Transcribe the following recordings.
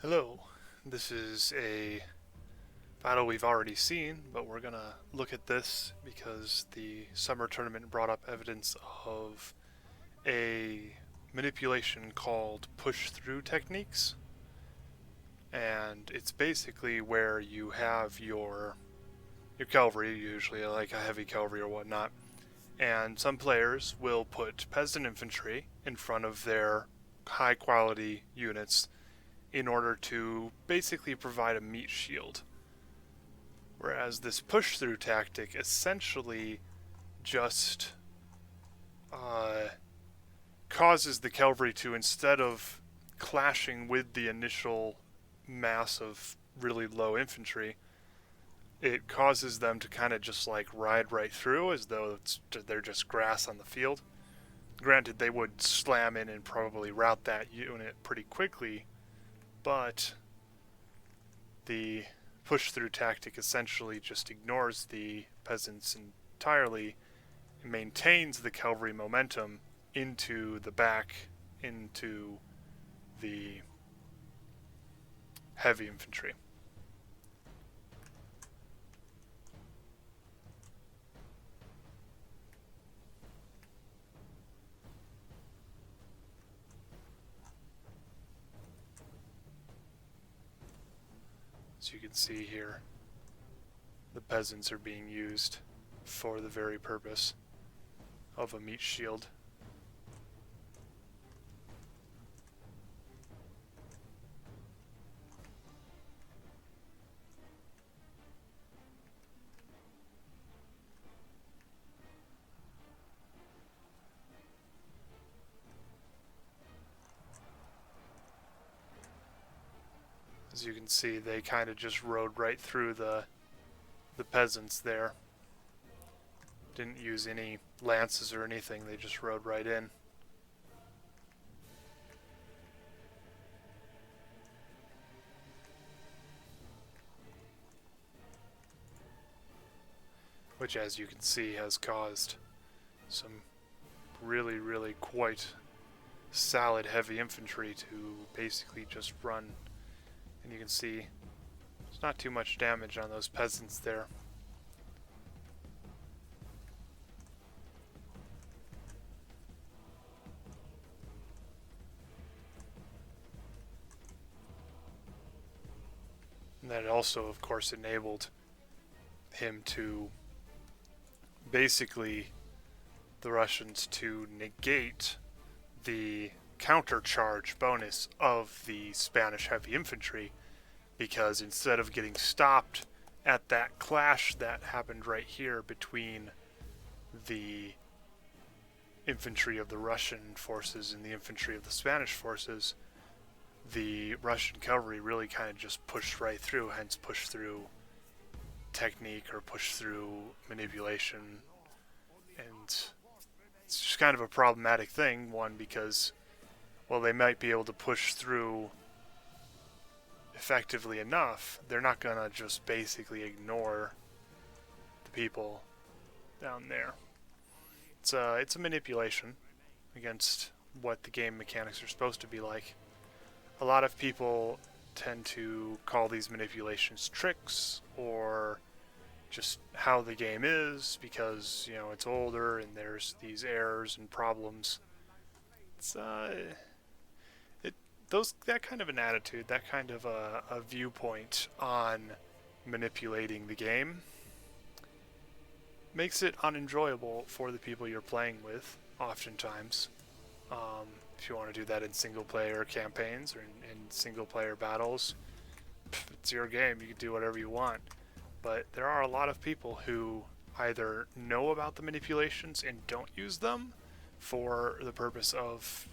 Hello, this is a battle we've already seen, but we're gonna look at this because the summer tournament brought up evidence of a manipulation called push-through techniques, and it's basically where you have your cavalry, usually like a heavy cavalry or whatnot, and some players will put peasant infantry in front of their high-quality units in order to basically provide a meat shield. Whereas this push through tactic essentially just uh, causes the cavalry to, instead of clashing with the initial mass of really low infantry, it causes them to kind of just like ride right through as though they're just grass on the field. Granted, they would slam in and probably rout that unit pretty quickly, but the push through tactic essentially just ignores the peasants entirely and maintains the cavalry momentum into the back, into the heavy infantry. As you can see here, the peasants are being used for the very purpose of a meat shield. As you can see, they kind of just rode right through the peasants there. Didn't use any lances or anything, they just rode right in. Which, as you can see, has caused some really quite solid heavy infantry to basically just run. And you can see there's not too much damage on those peasants there. And that also, of course, enabled him to basically, the Russians, to negate the countercharge bonus of the Spanish heavy infantry, because instead of getting stopped at that clash that happened right here between the infantry of the Russian forces and the infantry of the Spanish forces, the Russian cavalry really kind of just pushed right through, hence push through technique or push through manipulation. And it's just kind of a problematic thing, one, because, well, they might be able to push through effectively enough, they're not going to just basically ignore the people down there. It's a manipulation against what the game mechanics are supposed to be like. A lot of people tend to call these manipulations tricks or just how the game is because, you know, it's older and there's these errors and problems. It's that kind of an attitude, that kind of a viewpoint on manipulating the game makes it unenjoyable for the people you're playing with, oftentimes. If you want to do that in single-player campaigns or in single-player battles, it's your game. You can do whatever you want. But there are a lot of people who either know about the manipulations and don't use them for the purpose of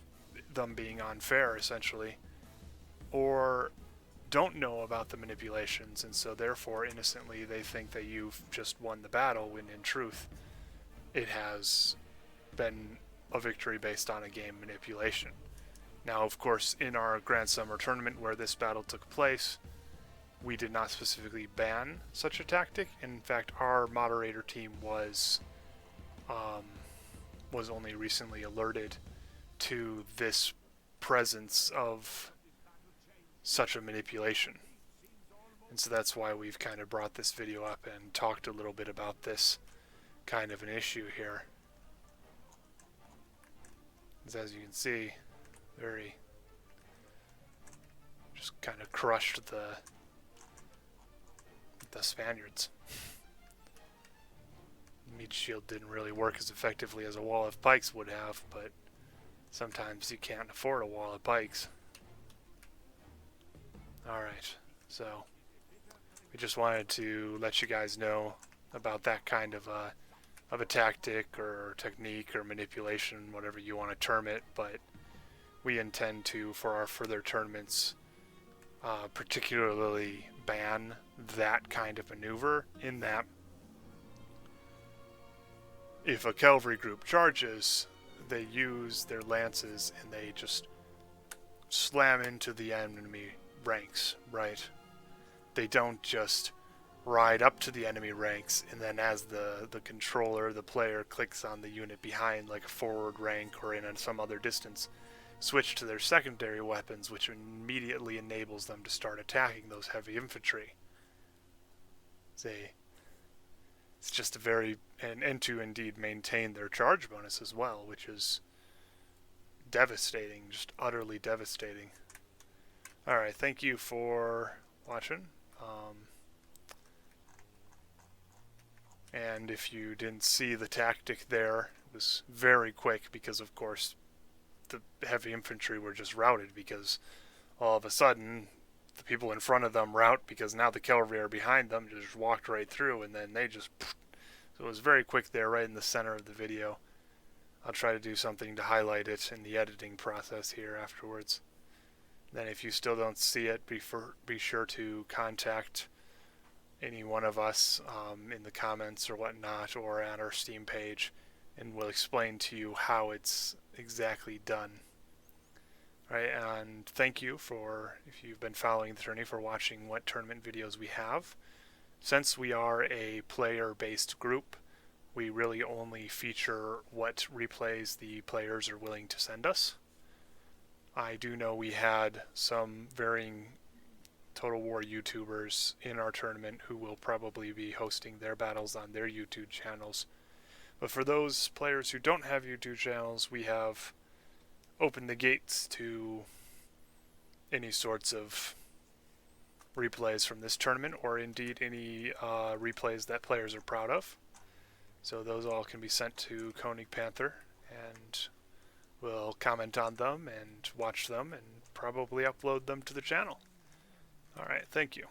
them being unfair, essentially, or don't know about the manipulations, and so therefore innocently they think that you've just won the battle, when in truth it has been a victory based on a game manipulation. Now, of course, in our Grand Summer Tournament where this battle took place, we did not specifically ban such a tactic. In fact, our moderator team was only recently alerted to this presence of such a manipulation. And so that's why we've kind of brought this video up and talked a little bit about this kind of an issue here. As you can see, very just kind of crushed the Spaniards. Meat shield didn't really work as effectively as a wall of pikes would have, but sometimes you can't afford a wall of pikes. Alright, so we just wanted to let you guys know about that kind of a tactic or technique or manipulation, whatever you want to term it, but we intend to, for our further tournaments, particularly ban that kind of maneuver, in that if a cavalry group charges, they use their lances and they just slam into the enemy ranks, right? They don't just ride up to the enemy ranks and then as the controller, the player, clicks on the unit behind, like a forward rank or in some other distance, switch to their secondary weapons, which immediately enables them to start attacking those heavy infantry. It's just a very, and to indeed maintain their charge bonus as well, which is devastating, just utterly devastating. Alright, thank you for watching. And if you didn't see the tactic there, it was very quick because, of course, the heavy infantry were just routed because all of a sudden the people in front of them rout because now the cavalry are behind them, just walked right through, and then they just... So it was very quick there, right in the center of the video. I'll try to do something to highlight it in the editing process here afterwards. Then if you still don't see it, be sure to contact any one of us in the comments or whatnot, or at our Steam page, and we'll explain to you how it's exactly done. Right, and thank you for, if you've been following the Tourney, for watching what tournament videos we have. Since we are a player-based group, we really only feature what replays the players are willing to send us. I do know we had some varying Total War YouTubers in our tournament who will probably be hosting their battles on their YouTube channels. But for those players who don't have YouTube channels, we have opened the gates to any sorts of replays from this tournament, or indeed any replays that players are proud of. So those all can be sent to Koenig Panther, and we'll comment on them and watch them and probably upload them to the channel. Alright, thank you.